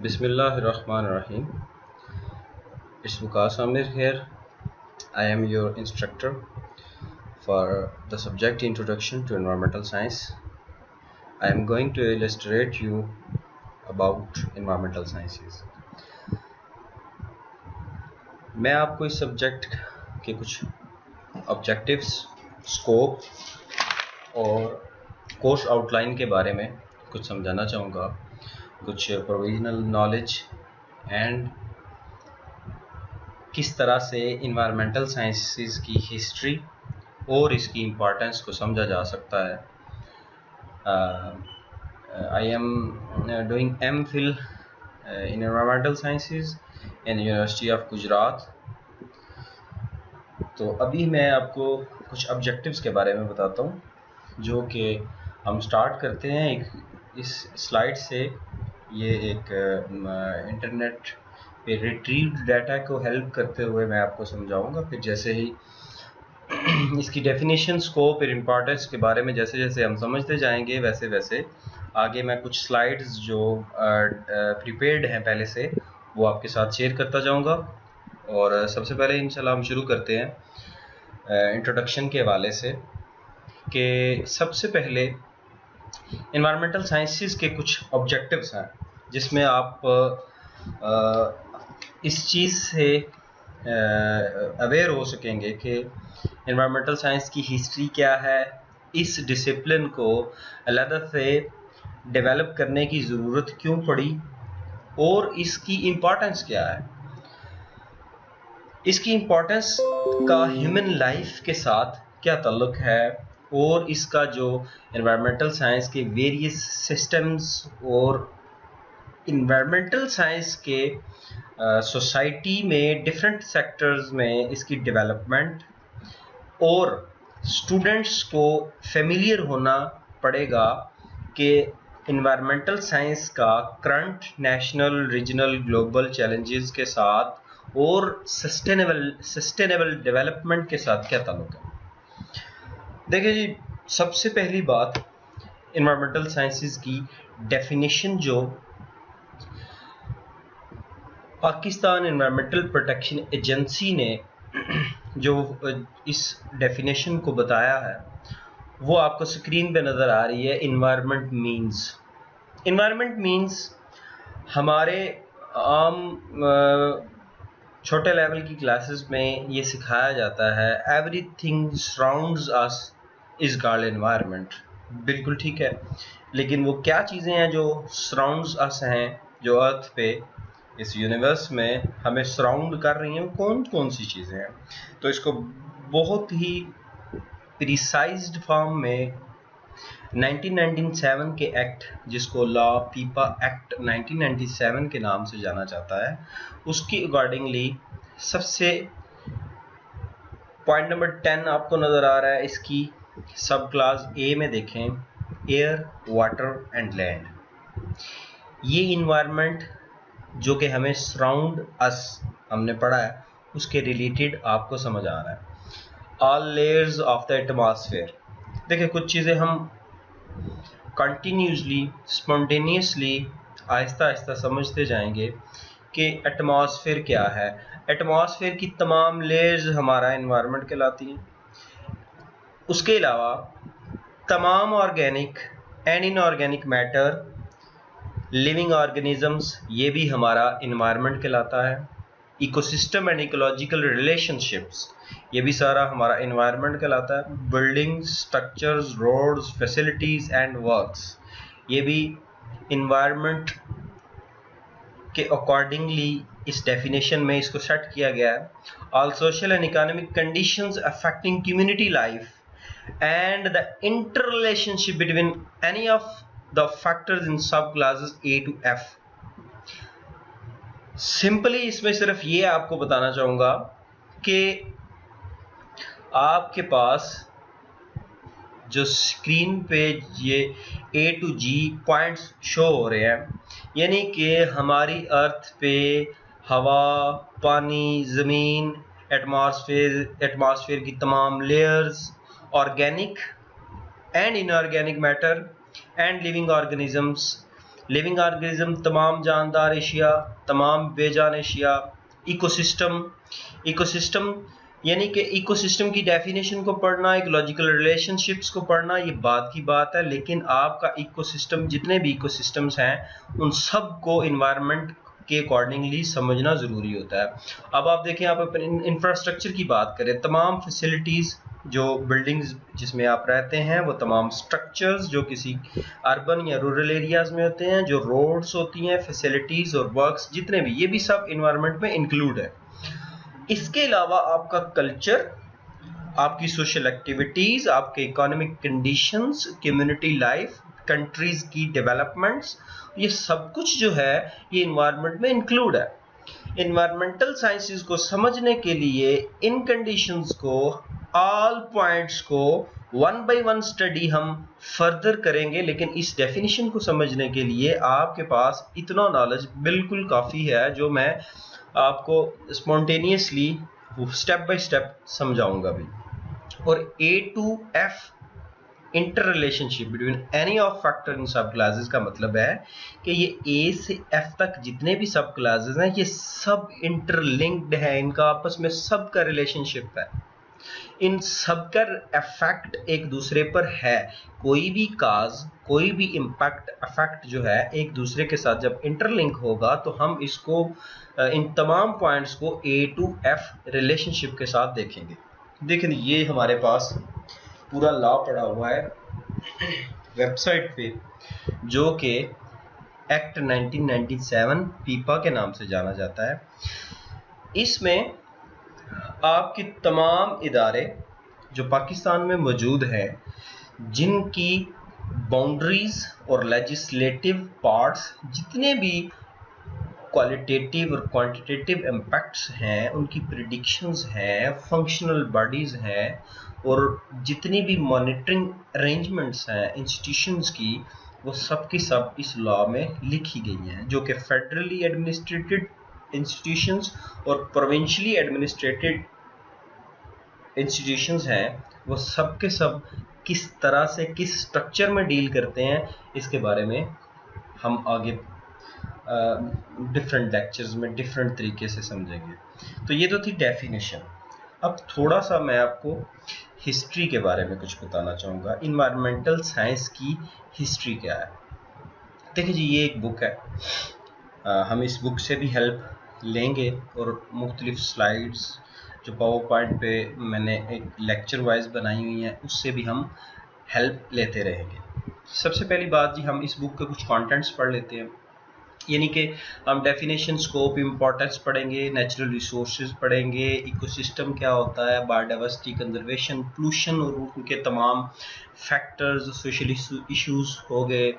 Bismillahirrahmanirrahim. It's Vikas Amir here. I am your instructor for the subject Introduction to Environmental Science. I am going to illustrate you about environmental sciences. मैं आपको इस subject के कुछ objectives, scope और course outline के बारे में कुछ समझाना चाहूँगा, कुछ प्रोविजनल नॉलेज एंड किस तरह से इन्वायरमेंटल साइंसेस की हिस्ट्री और इसकी इम्पोर्टेंस को समझा जा सकता है। I am doing MPhil in environmental sciences in university of Gujarat. तो अभी मैं आपको कुछ ऑब्जेक्टिव्स के बारे में बताता हूँ, जो कि हम स्टार्ट करते हैं इस स्लाइड से। ये एक इंटरनेट पे रिट्रीव्ड डाटा को हेल्प करते हुए मैं आपको समझाऊंगा। फिर जैसे ही इसकी डेफिनेशन, स्कोप और इम्पोर्टेंस के बारे में जैसे जैसे हम समझते जाएंगे, वैसे वैसे आगे मैं कुछ स्लाइड्स जो प्रिपेयर्ड हैं पहले से, वो आपके साथ शेयर करता जाऊंगा। और सबसे पहले इंशाल्लाह हम शुरू करते हैं इंट्रोडक्शन के हवाले से कि सबसे पहले इन्वायरमेंटल साइंसेस के कुछ ऑब्जेक्टिव्स हैं, जिसमें आप इस चीज़ से अवेयर हो सकेंगे कि इन्वायरमेंटल साइंस की हिस्ट्री क्या है, इस डिसिप्लिन को अलग से डेवलप करने की ज़रूरत क्यों पड़ी और इसकी इम्पोर्टेंस क्या है। इसकी इम्पोर्टेंस का ह्यूमन लाइफ के साथ क्या ताल्लुक़ है और इसका जो इन्वायरमेंटल साइंस के वेरियस सिस्टम्स और इन्वायरमेंटल साइंस के सोसाइटी में डिफरेंट सेक्टर्स में इसकी डेवलपमेंट, और स्टूडेंट्स को फेमिलियर होना पड़ेगा कि इन्वायरमेंटल साइंस का current national, regional, global challenges के साथ और सस्टेनेबल डेवलपमेंट के साथ क्या ताल्लुक़ है। देखिए जी, सबसे पहली बात, इन्वायरमेंटल साइंसेस की डेफिनेशन जो पाकिस्तान एनवायरमेंटल प्रोटेक्शन एजेंसी ने जो इस डेफिनेशन को बताया है, वो आपको स्क्रीन पे नज़र आ रही है। इन्वायरमेंट मीन्स हमारे आम छोटे लेवल की क्लासेस में ये सिखाया जाता है, everything surrounds us is called environment. बिल्कुल ठीक है, लेकिन वो क्या चीज़ें हैं जो सराउंड्स अस हैं, जो अर्थ पे इस यूनिवर्स में हमें सराउंड कर रही हैं, कौन कौन सी चीज़ें हैं। तो इसको बहुत ही प्रिसाइज्ड फॉर्म में 1997 के एक्ट, जिसको लॉ पीपा एक्ट 1997 के नाम से जाना जाता है, उसकी अकॉर्डिंगली सबसे पॉइंट नंबर 10 आपको नज़र आ रहा है। इसकी सब क्लास ए में देखें, एयर, वाटर एंड लैंड। ये इन्वायरमेंट जो कि हमें सराउंड अस हमने पढ़ा है, उसके रिलेटेड आपको समझ आ रहा है। All layers of the atmosphere. देखिए, कुछ चीज़ें हम कंटिन्यूसली, स्पॉन्टेनियसली, आहिस्ता आहिस्ता समझते जाएंगे कि एटमॉस्फेयर क्या है। एटमॉस्फेयर की तमाम लेयर्स हमारा एनवायरनमेंट कहलाती हैं। उसके अलावा तमाम organic and inorganic matter, living organisms, ये भी हमारा इन्वायरमेंट कहलाता है। इकोसिस्टम एंड इकोलॉजिकल रिलेशनशिप्स, ये भी सारा हमारा इन्वायरमेंट कहलाता है। Buildings, structures, roads, facilities and works, ये भी इन्वायरमेंट के अकॉर्डिंगली इस डेफिनेशन में इसको सेट किया गया है। All social and economic conditions affecting community life and the interrelationship between any of the factors in sub classes A to F। Simply इसमें सिर्फ ये आपको बताना चाहूँगा कि आपके पास जो स्क्रीन पे ये A to G points show हो रहे हैं, यानी कि हमारी अर्थ पे हवा, पानी, ज़मीन, एटमॉस्फेयर की तमाम layers, organic and inorganic matter and living organisms, living organism तमाम जानदार एशिया, तमाम बेजान एशिया। इकोसिस्टम, इकोसिस्टम यानी कि इकोसिस्टम की डेफिनेशन को पढ़ना, इकोलॉजिकल रिलेशनशिप्स को पढ़ना, ये बात की बात है, लेकिन आपका इकोसिस्टम, जितने भी इकोसिस्टम्स हैं उन सब को इन्वायरमेंट के अकॉर्डिंगली समझना ज़रूरी होता है। अब आप देखें, आप अपने इंफ्रास्ट्रक्चर की बात करें, तमाम फैसिलिटीज़ जो बिल्डिंग्स जिसमें आप रहते हैं, वो तमाम स्ट्रक्चर्स जो किसी अर्बन या रूरल एरियाज़ में होते हैं, जो रोड्स होती हैं, फैसिलिटीज़ और वर्क्स जितने भी, ये भी सब इन्वायरमेंट में इंक्लूड है। इसके अलावा आपका कल्चर, आपकी सोशल एक्टिविटीज़, आपके economic conditions, community life, countries की डेवलपमेंट्स, ये सब कुछ जो है ये इन्वायरमेंट में इंक्लूड है। इन्वायरमेंटल साइंसेस को समझने के लिए इन कंडीशंस को, ऑल पॉइंट्स को वन बाय वन स्टडी हम फर्दर करेंगे, लेकिन इस डेफिनेशन को समझने के लिए आपके पास इतना नॉलेज बिल्कुल काफ़ी है जो मैं आपको स्पॉन्टेनियसली स्टेप बाय स्टेप समझाऊंगा भी। और A to F inter relationship between any of factor in सब क्लासेस का मतलब है कि ये A से F तक जितने भी सब क्लासेस हैं ये सब इंटरलिंक्ड है, इनका आपस में सबका रिलेशनशिप है, इन सबका इफेक्ट एक दूसरे पर है। कोई भी काज, कोई भी इम्पैक्ट, इफेक्ट जो है एक दूसरे के साथ जब इंटरलिंक होगा तो हम इसको इन तमाम पॉइंट्स को A to F रिलेशनशिप के साथ देखेंगे। देखें, ये हमारे पास पूरा लॉ पड़ा हुआ है वेबसाइट पे, जो कि एक्ट 1997 पीपा के नाम से जाना जाता है। इसमें आपकी तमाम इदारे जो पाकिस्तान में मौजूद हैं, जिनकी बाउंड्रीज और लेजिस्लेटिव पार्ट्स, जितने भी क्वालिटेटिव और क्वांटिटेटिव इम्पैक्ट्स हैं, उनकी प्रिडिक्शंस हैं, फंक्शनल बॉडीज़ हैं, और जितनी भी मॉनिटरिंग अरेंजमेंट्स हैं इंस्टीट्यूशंस की, वो सब की सब इस लॉ में लिखी गई हैं, जो कि फेडरली एडमिनिस्ट्रेटेड इंस्टीट्यूशंस और प्रोविंशियली एडमिनिस्ट्रेटेड इंस्टीट्यूशंस हैं, वो सब के सब किस तरह से, किस स्ट्रक्चर में डील करते हैं, इसके बारे में हम आगे डिफरेंट लेक्चर्स में डिफरेंट तरीके से समझेंगे। तो ये तो थी डेफिनेशन। अब थोड़ा सा मैं आपको हिस्ट्री के बारे में कुछ बताना चाहूँगा। इन्वायरमेंटल साइंस की हिस्ट्री क्या है? देखिए जी, ये एक बुक है, हम इस बुक से भी हेल्प लेंगे और मुख्तलिफ स्लाइड्स जो पावर पॉइंट पे मैंने एक लेक्चर वाइज बनाई हुई हैं, उससे भी हम हेल्प लेते रहेंगे। सबसे पहली बात जी, हम इस बुक के कुछ कंटेंट्स पढ़ लेते हैं, यानी कि हम डेफिनेशन, स्कोप, इम्पोर्टेंस पढ़ेंगे, नेचुरल रिसोर्सेज पढ़ेंगे, इकोसिस्टम क्या होता है, बायोडाइवर्सिटी कंजर्वेशन, पोल्यूशन और उनके तमाम फैक्टर्स, सोशल इश्यूज हो गए,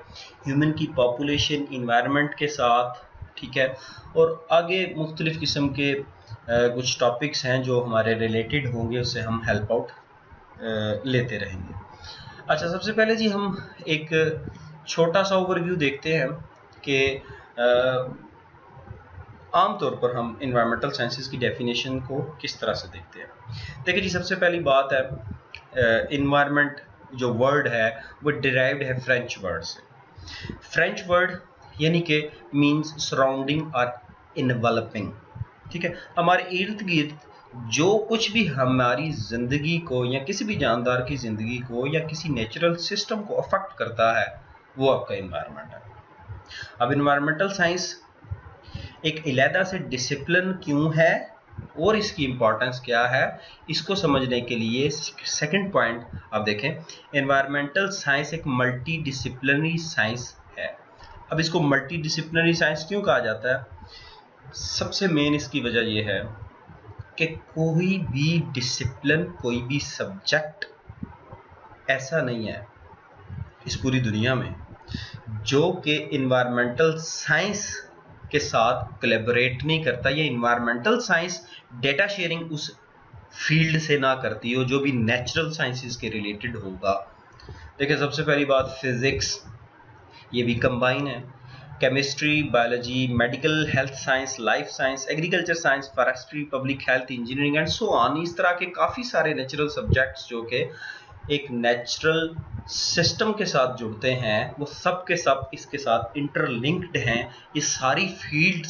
ह्यूमन की पॉपुलेशन इन्वायरमेंट के साथ, ठीक है, और आगे मुख्तलिफ किस्म के कुछ टॉपिक्स हैं जो हमारे रिलेटेड होंगे, उससे हम हेल्प आउट लेते रहेंगे। अच्छा, सबसे पहले जी हम एक छोटा सा ओवरव्यू देखते हैं कि आमतौर पर हम इन्वायरमेंटल साइंसेस की डेफिनेशन को किस तरह से देखते हैं। देखिए जी, सबसे पहली बात है, इन्वायरमेंट जो वर्ड है वो डिराइव्ड है फ्रेंच वर्ड से। फ्रेंच वर्ड यानी कि मीन्स सराउंडिंग और इन्वेलपिंग, ठीक है। हमारे इर्द गिर्द जो कुछ भी हमारी ज़िंदगी को या किसी भी जानदार की ज़िंदगी को या किसी नेचुरल सिस्टम को अफेक्ट करता है, वो आपका इन्वायरमेंट है। अब इन्वायरमेंटल साइंस एक अलग से डिसिप्लिन क्यों है और इसकी इम्पोर्टेंस क्या है, इसको समझने के लिए सेकंड पॉइंट आप देखें, इन्वायरमेंटल साइंस एक मल्टी डिसिप्लिनरी साइंस है। अब इसको मल्टी डिसिप्लिनरी साइंस क्यों कहा जाता है? सबसे मेन इसकी वजह यह है कि कोई भी डिसिप्लिन, कोई भी सब्जेक्ट ऐसा नहीं है इस पूरी दुनिया में जो कि इन्वायरमेंटल साइंस के साथ कोलैबोरेट नहीं करता, या इन्वायरमेंटल साइंस डेटा शेयरिंग उस फील्ड से ना करती हो जो भी नेचुरल साइंसेस के रिलेटेड होगा। देखिए, सबसे पहली बात फिजिक्स, ये भी कंबाइन है, chemistry, biology, medical, health science, life science, agriculture science, forestry, public health, engineering and so on. इस तरह के काफ़ी सारे नेचुरल सब्जेक्ट्स जो कि एक नेचुरल सिस्टम के साथ जुड़ते हैं, वो सब के सब इसके साथ इंटरलिंक्ड हैं। ये सारी फील्ड्स